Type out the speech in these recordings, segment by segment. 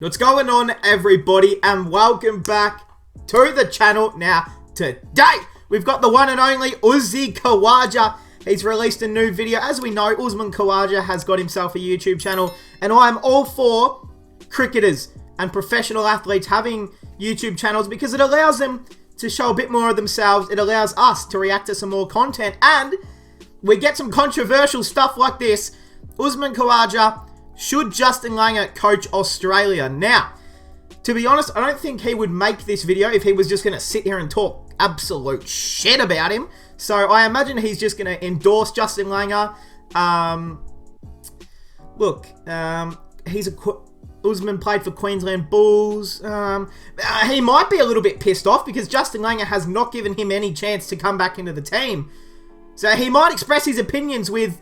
What's going on, everybody, and welcome back to the channel. Now, today, we've got the one and only USMAN KHAWAJA. He's released a new video. As we know, USMAN KHAWAJA has got himself a YouTube channel, and I'm all for cricketers and professional athletes having YouTube channels because it allows them to show a bit more of themselves. It allows us to react to some more content, and we get some controversial stuff like this. USMAN KHAWAJA, should Justin Langer coach Australia? Now, to be honest, I don't think he would make this video if he was just going to sit here and talk absolute shit about him. So I imagine he's just going to endorse Justin Langer. Usman played for Queensland Bulls. He might be a little bit pissed off because Justin Langer has not given him any chance to come back into the team. So he might express his opinions with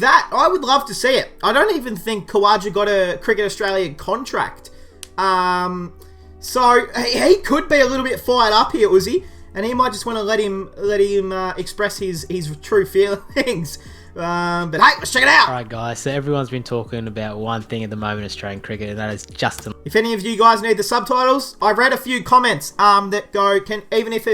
that. I would love to see it. I don't even think Khawaja got a Cricket Australia contract. So he could be a little bit fired up here, Uzi, and he might just want to let him express his true feelings. But hey, let's check it out. Alright guys, so everyone's been talking about one thing at the moment in Australian cricket, and that is Justin. If any of you guys need the subtitles, I've read a few comments that go, even if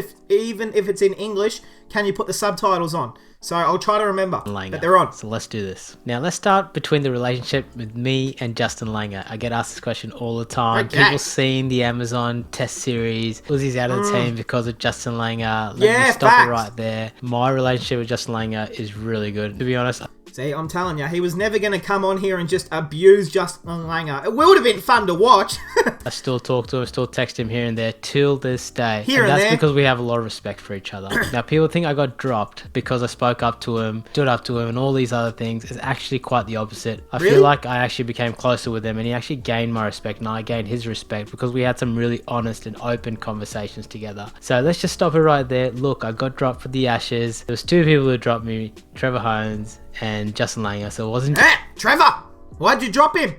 it's in English, can you put the subtitles on? So I'll try to remember that they're on. So let's do this. Now let's start between the relationship with me and Justin Langer. I get asked this question all the time. Okay. People seeing the Amazon Test series. Uzi's out of the team because of Justin Langer. Let me stop it right there. My relationship with Justin Langer is really good, to be honest. See, I'm telling you, he was never going to come on here and just abuse Justin Langer. It would have been fun to watch. I still talk to him, still text him here and there till this day. That's because we have a lot of respect for each other. Now, people think I got dropped because I spoke up to him, stood up to him, and all these other things. It's actually quite the opposite. I feel like I actually became closer with him, and he actually gained my respect, and I gained his respect because we had some really honest and open conversations together. So let's just stop it right there. Look, I got dropped for the Ashes. There was two people who dropped me, Trevor Holmes and Justin Langer, so it wasn't... Hey, Trevor! Why'd you drop him?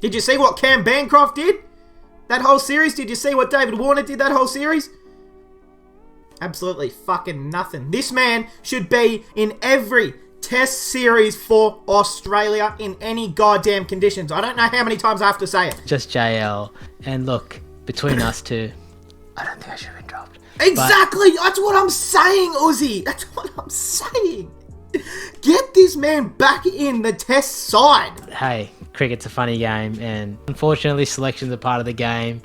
Did you see what Cam Bancroft did? That whole series? Did you see what David Warner did that whole series? Absolutely fucking nothing. This man should be in every test series for Australia in any goddamn conditions. I don't know how many times I have to say it. Just JL. And look, between us two, I don't think I should have been dropped. Exactly! That's what I'm saying, Uzi! That's what I'm saying! Get this man back in the test side. Hey, cricket's a funny game, and unfortunately selection's a part of the game.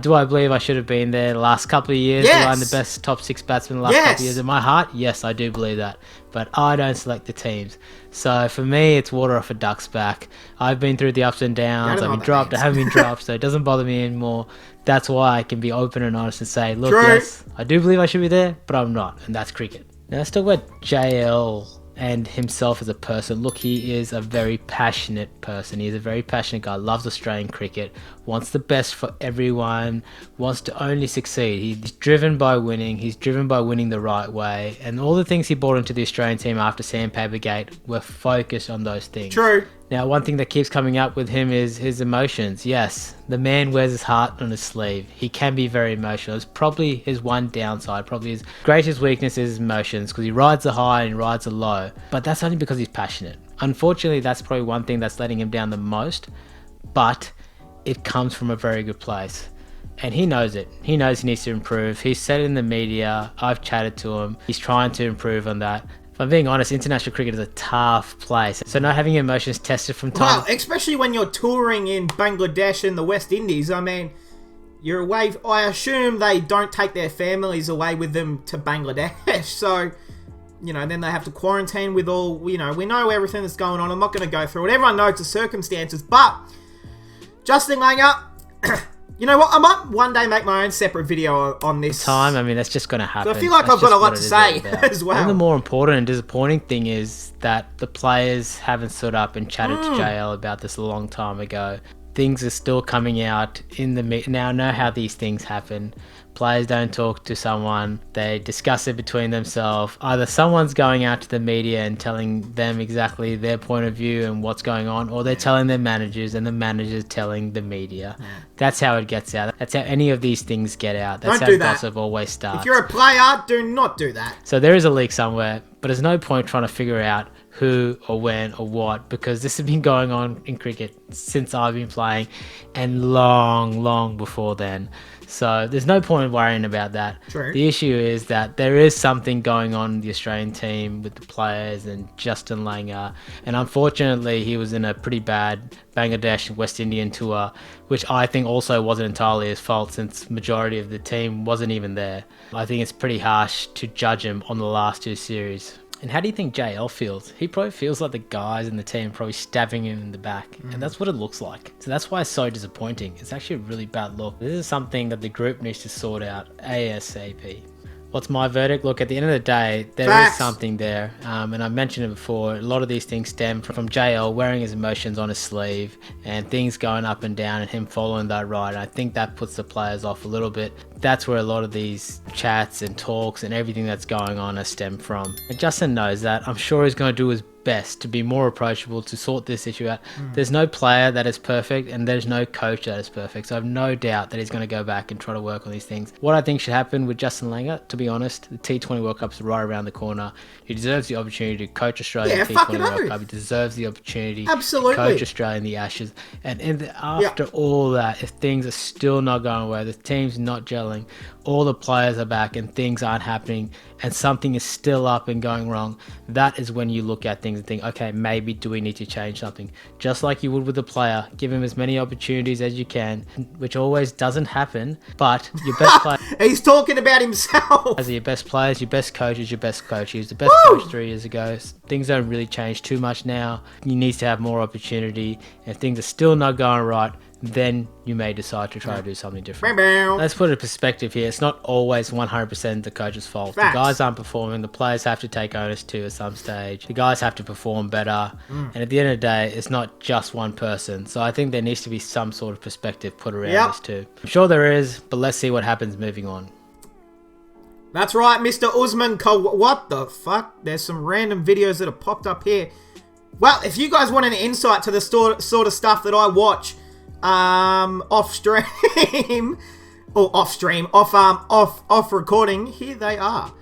Do I believe I should have been there the last couple of years? Yes. I'm the best top 6 batsman the last couple of years. In my heart, yes, I do believe that. But I don't select the teams. So for me, it's water off a duck's back. I've been through the ups and downs. I've been dropped, I haven't been dropped, so it doesn't bother me anymore. That's why I can be open and honest and say, look, yes, I do believe I should be there, but I'm not, and that's cricket. Now let's talk about JL and himself as a person. Look, he is a very passionate person. He's a very passionate guy, loves Australian cricket, wants the best for everyone, wants to only succeed. He's driven by winning. He's driven by winning the right way. And all the things he brought into the Australian team after Sandpapergate were focused on those things. True. Now, one thing that keeps coming up with him is his emotions. Yes, the man wears his heart on his sleeve. He can be very emotional. It's probably his one downside. Probably his greatest weakness is his emotions, because he rides the high and he rides the low. But that's only because he's passionate. Unfortunately, that's probably one thing that's letting him down the most. But it comes from a very good place. And he knows it. He knows he needs to improve. He's said it in the media. I've chatted to him. He's trying to improve on that. If I'm being honest, international cricket is a tough place. So not having your emotions tested from time... Well, especially when you're touring in Bangladesh and the West Indies. I mean, you're away... I assume they don't take their families away with them to Bangladesh. So, you know, then they have to quarantine with all... You know, we know everything that's going on. I'm not going to go through it. Everyone knows the circumstances. But, Justin Langer... You know what? I might one day make my own separate video on this. I mean, that's just going to happen. So I feel like I've got a lot to say as well. And the more important and disappointing thing is that the players haven't stood up and chatted to JL about this a long time ago. Things are still coming out in the media. Now, I know how these things happen. Players don't talk to someone. They discuss it between themselves. Either someone's going out to the media and telling them exactly their point of view and what's going on, or they're telling their managers and the managers telling the media. That's how it gets out. That's how any of these things get out. That's how gossip always starts. If you're a player, do not do that. So there is a leak somewhere, but there's no point trying to figure out who or when or what, because this has been going on in cricket since I've been playing and long before then. So there's no point in worrying about that. True. The issue is that there is something going on in the Australian team with the players and Justin Langer. And unfortunately, he was in a pretty bad Bangladesh West Indian tour, which I think also wasn't entirely his fault since majority of the team wasn't even there. I think it's pretty harsh to judge him on the last 2 series. And how do you think JL feels? He probably feels like the guys in the team are probably stabbing him in the back. And that's what it looks like. So that's why it's so disappointing. It's actually a really bad look. This is something that the group needs to sort out ASAP. What's my verdict? Look, at the end of the day, there is something there. And I mentioned it before, a lot of these things stem from JL wearing his emotions on his sleeve and things going up and down and him following that ride. I think that puts the players off a little bit. That's where a lot of these chats and talks and everything that's going on has stemmed from. And Justin knows that. I'm sure he's going to do his best to be more approachable, to sort this issue out. There's no player that is perfect and there's no coach that is perfect, so I have no doubt that he's going to go back and try to work on these things. What I think should happen with Justin Langer, to be honest, the T20 World Cup's right around the corner. He deserves the opportunity to coach Australia in the T20 World Cup. He deserves the opportunity to coach Australia in the Ashes. And after all that, if things are still not going well, the team's not gelling, all the players are back and things aren't happening and something is still up and going wrong, that is when you look at things and think, okay, maybe do we need to change something? Just like you would with a player, give him as many opportunities as you can, which always doesn't happen, but your best player... He's talking about himself! As your best players, your best coach is your best coach. He was the best coach 3 years ago. Things don't really change too much now. He needs to have more opportunity. If things are still not going right, then you may decide to try to do something different. Let's put it in perspective here. It's not always 100% the coach's fault. The guys aren't performing. The players have to take onus too at some stage. The guys have to perform better. And at the end of the day, it's not just one person. So I think there needs to be some sort of perspective put around this too. I'm sure there is, but let's see what happens moving on. That's right, Mr. USMAN KHAWAJA. What the fuck? There's some random videos that have popped up here. Well, if you guys want an insight to the sort of stuff that I watch, off stream or off recording, here they are.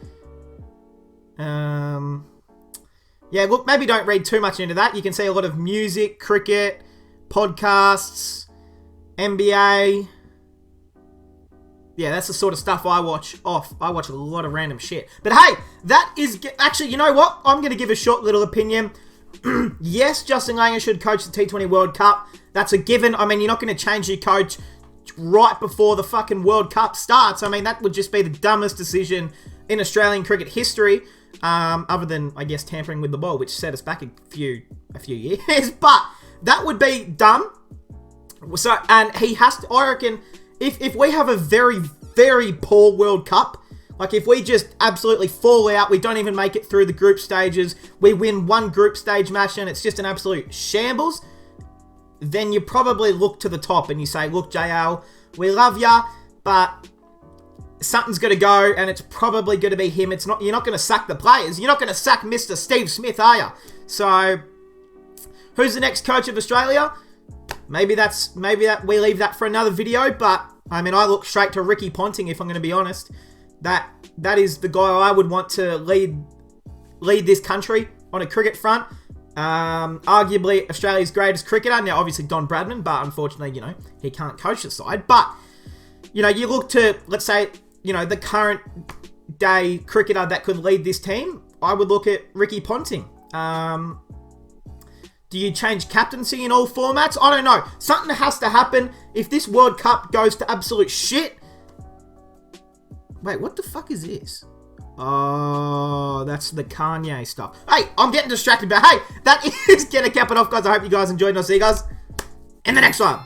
Yeah, look, maybe don't read too much into that. You can see a lot of music, cricket, podcasts, NBA. Yeah, that's the sort of stuff I watch off. I watch a lot of random shit. But hey, that is... Actually, you know what? I'm going to give a short little opinion. Yes, Justin Langer should coach the T20 World Cup. That's a given. I mean, you're not going to change your coach right before the fucking World Cup starts. I mean, that would just be the dumbest decision in Australian cricket history. Other than, I guess, tampering with the ball, which set us back a few years. But that would be dumb. So, and he has to... I reckon... If we have a very, very poor World Cup, like if we just absolutely fall out, we don't even make it through the group stages, we win one group stage match and it's just an absolute shambles, then you probably look to the top and you say, look, JL, we love ya, but something's going to go and it's probably going to be him. It's not. You're not going to sack the players. You're not going to sack Mr. Steve Smith, are you? So, who's the next coach of Australia? Maybe that we leave that for another video, but I mean, I look straight to Ricky Ponting, if I'm going to be honest. That is the guy I would want to lead this country on a cricket front. Arguably Australia's greatest cricketer. Now, obviously Don Bradman, but unfortunately, you know, he can't coach the side. But, you know, you look to, let's say, you know, the current day cricketer that could lead this team. I would look at Ricky Ponting. Do you change captaincy in all formats? I don't know. Something has to happen. If this World Cup goes to absolute shit... Wait, what the fuck is this? Oh, that's the Kanye stuff. Hey, I'm getting distracted, but hey, that is gonna cap it off, guys. I hope you guys enjoyed, and I'll see you guys in the next one.